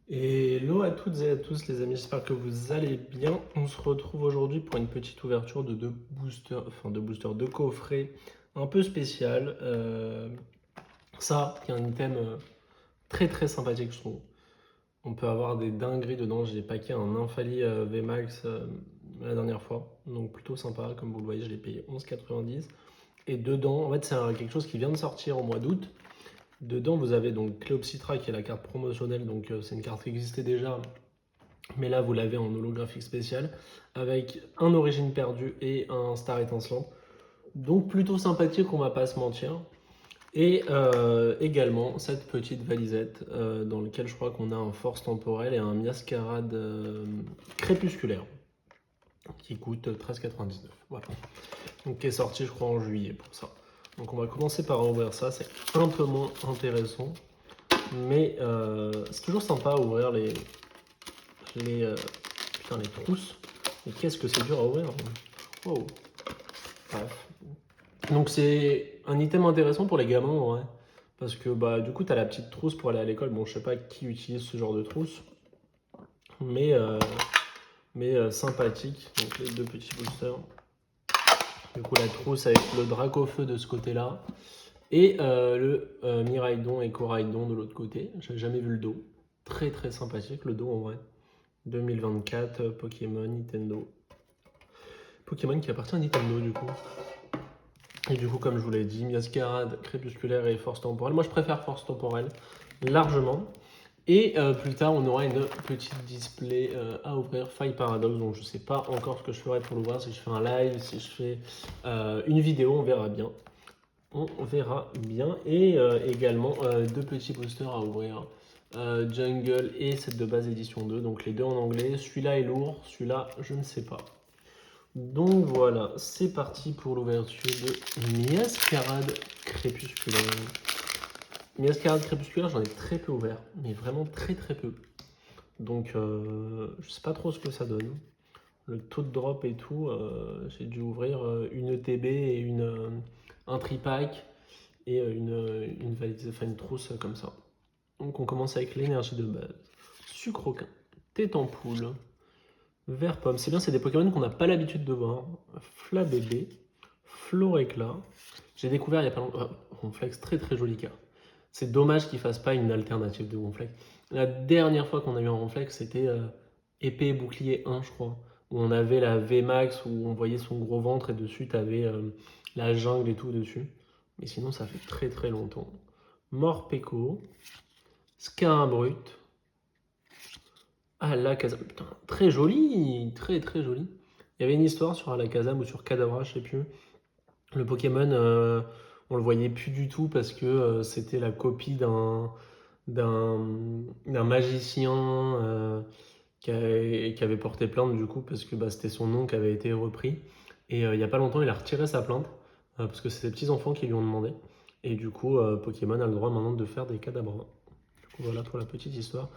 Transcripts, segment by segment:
Hello à toutes et à tous les amis, j'espère que vous allez bien. On se retrouve aujourd'hui pour une petite ouverture de deux boosters, de coffrets un peu spécial. Ça, qui est un item très très sympathique je trouve. On peut avoir des dingueries dedans, j'ai packé un Infali VMAX la dernière fois, donc plutôt sympa, comme vous le voyez je l'ai payé 11,90. Et dedans, en fait c'est quelque chose qui vient de sortir au mois d'août. Dedans vous avez donc Cléopsitra qui est la carte promotionnelle, donc c'est une carte qui existait déjà mais là vous l'avez en holographique spécial avec un origine perdue et un star étincelant. Donc plutôt sympathique, on va pas se mentir. Et également cette petite valisette dans laquelle je crois qu'on a un force temporelle et un miascarade crépusculaire qui coûte 13,99. Voilà. Donc qui est sorti je crois en juillet pour ça. Donc on va commencer par ouvrir ça, c'est un peu moins intéressant. Mais c'est toujours sympa à ouvrir les, euh, putain, les trousses. Et qu'est-ce que c'est dur à ouvrir. Wow. Bref. Donc c'est un item intéressant pour les gamins en vrai. Parce que bah du coup t'as la petite trousse pour aller à l'école. Bon je sais pas qui utilise ce genre de trousse. Mais, sympathique. Donc les deux petits boosters. Du coup la trousse avec le Dracofeu de ce côté là. Et le Miraidon et Coraidon de l'autre côté. J'ai jamais vu le dos. Très très sympathique le dos en vrai. 2024, Pokémon, Nintendo. Pokémon qui appartient à Nintendo du coup. Et du coup, comme je vous l'ai dit, Miascarade, Crépusculaire et Force Temporelle. Moi, je préfère Force Temporelle, largement. Et plus tard, on aura une petite display à ouvrir, Faille Paradox. Donc, je ne sais pas encore ce que je ferai pour l'ouvrir, si je fais un live, si je fais une vidéo, on verra bien. On verra bien. Et également, deux petits boosters à ouvrir. Jungle et set de base édition 2. Donc, les deux en anglais. Celui-là est lourd, celui-là, je ne sais pas. Donc voilà, c'est parti pour l'ouverture de Miascarade Crépusculaire. Miascarade Crépusculaire, j'en ai très peu ouvert, mais vraiment très très peu. Donc je sais pas trop ce que ça donne. Le taux de drop et tout, j'ai dû ouvrir une ETB et un tripack et une valise, enfin une trousse comme ça. Donc on commence avec l'énergie de base. Sucroquin, tête en poule, vert pomme. C'est bien, c'est des Pokémon qu'on n'a pas l'habitude de voir. Flabébé, Floréclat. J'ai découvert il y a pas longtemps. Ronflex, très très jolie carte. C'est dommage qu'ils fassent pas une alternative de Ronflex. La dernière fois qu'on a eu un Ronflex, c'était épée et bouclier 1, je crois. Où on avait la VMAX, où on voyait son gros ventre et dessus, tu avais la jungle et tout dessus. Mais sinon, ça fait très très longtemps. Morpeko, Scarabrutte. Ah, Alakazam, putain, très joli, très très joli. Il y avait une histoire sur Alakazam ou sur Kadabra, je sais plus. Le Pokémon, on le voyait plus du tout parce que c'était la copie d'un magicien qui avait porté plainte du coup parce que bah, c'était son nom qui avait été repris. Et il y a pas longtemps, il a retiré sa plainte parce que c'est ses petits enfants qui lui ont demandé. Et du coup, Pokémon a le droit maintenant de faire des Kadabra. Du coup, voilà pour la petite histoire.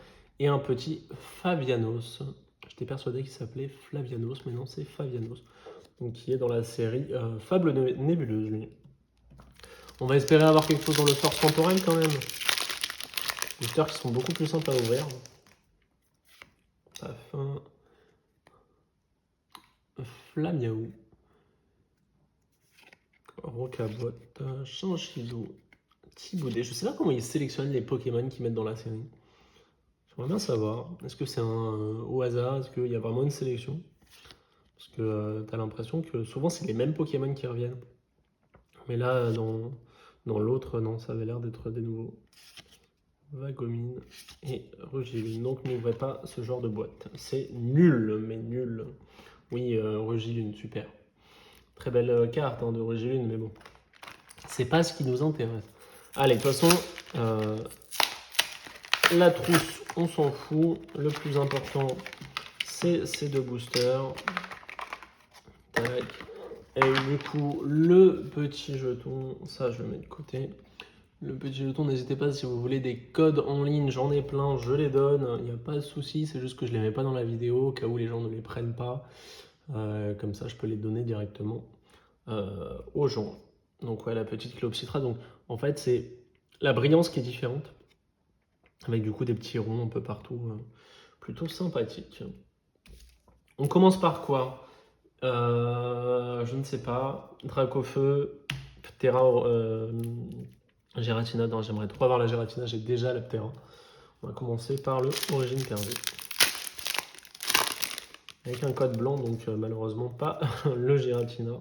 Et un petit Fabianos. J'étais persuadé qu'il s'appelait Flavianos, mais non, c'est Fabianos. Donc, qui est dans la série Fable Nébuleuse, lui. On va espérer avoir quelque chose dans le force temporel quand même. Boosters qui sont beaucoup plus simples à ouvrir. Afin. Flamiaou. Rocabot. Chanchilo. Thibaudet. Je sais pas comment ils sélectionnent les Pokémon qu'ils mettent dans la série. J'aimerais bien savoir. Est-ce que c'est au hasard? Est-ce qu'il y a vraiment une sélection? Parce que t'as l'impression que souvent c'est les mêmes Pokémon qui reviennent. Mais là, dans l'autre, non, ça avait l'air d'être des nouveaux. Vagomine et Rugilune. Donc n'ouvrez pas ce genre de boîte. C'est nul, mais nul. Oui, Rugilune, super. Très belle carte hein, de Rugilune, mais bon. C'est pas ce qui nous intéresse. Allez, de toute façon, la trousse, on s'en fout. Le plus important, c'est ces deux boosters. Tac. Et du coup, le petit jeton, ça je le mets de côté. Le petit jeton, n'hésitez pas si vous voulez des codes en ligne, j'en ai plein, je les donne, il n'y a pas de souci, c'est juste que je ne les mets pas dans la vidéo au cas où les gens ne les prennent pas. Comme ça, je peux les donner directement aux gens. Donc ouais, la petite Cléopsitra, donc en fait, c'est la brillance qui est différente. avec du coup des petits ronds un peu partout, plutôt sympathique. On commence par quoi? Je ne sais pas. Dracofeu, Ptera, Giratina. Non, j'aimerais trop avoir la Giratina, j'ai déjà la Ptera. On va commencer par le Origine perdu. Avec un code blanc, donc malheureusement pas le Giratina.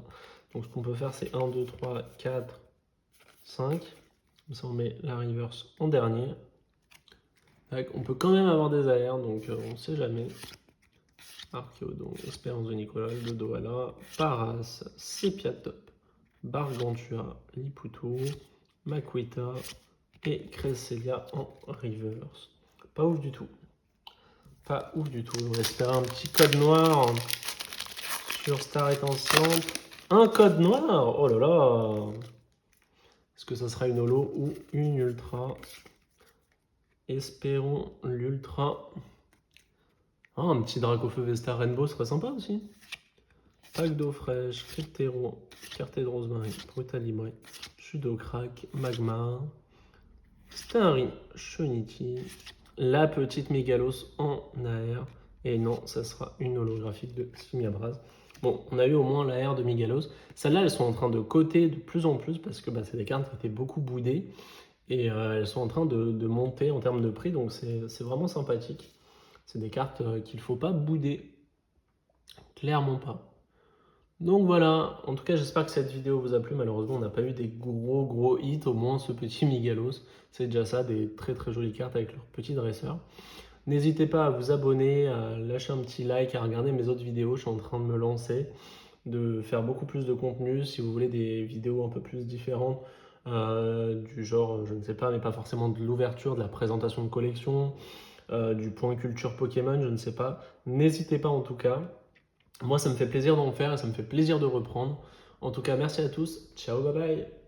Donc ce qu'on peut faire, c'est 1, 2, 3, 4, 5. Comme ça, on met la reverse en dernier. On peut quand même avoir des AR, donc on ne sait jamais. Archéodon, Espérance de Nicolas, Dodoala, Paras, Sepiatop, Bargantua, Liputo, Makuita et Cresselia en reverse. Pas ouf du tout. Pas ouf du tout. On va espérer un petit code noir sur Star Étincelante. Un code noir. Oh là là. Est-ce que ça sera une holo ou une ultra? Espérons l'ultra. Ah, un petit Dracofeu Vestar Rainbow serait sympa aussi. Pack d'eau fraîche, Cryptero, Carté de Rosemary, Brutalibre, Sudocrack, Magma, Starry, Shoniti, la petite Mégalos en AR. Et non, ça sera une holographique de Simiabraz. Bon, on a eu au moins l'AR de Mégalos. Celles-là, elles sont en train de coter de plus en plus parce que c'est des cartes qui étaient beaucoup boudées. Et elles sont en train de monter en termes de prix, donc c'est vraiment sympathique. C'est des cartes qu'il ne faut pas bouder. Clairement pas. Donc voilà, en tout cas j'espère que cette vidéo vous a plu. Malheureusement on n'a pas eu des gros hits, au moins ce petit Migalos. C'est déjà ça, des très jolies cartes avec leur petit dresseur. N'hésitez pas à vous abonner, à lâcher un petit like, à regarder mes autres vidéos. Je suis en train de me lancer, de faire beaucoup plus de contenu. Si vous voulez des vidéos un peu plus différentes, du genre, je ne sais pas, mais pas forcément de l'ouverture, de la présentation de collection, du point culture Pokémon, je ne sais pas. N'hésitez pas en tout cas. Moi, ça me fait plaisir d'en faire et ça me fait plaisir de reprendre. En tout cas, merci à tous. Ciao, bye bye.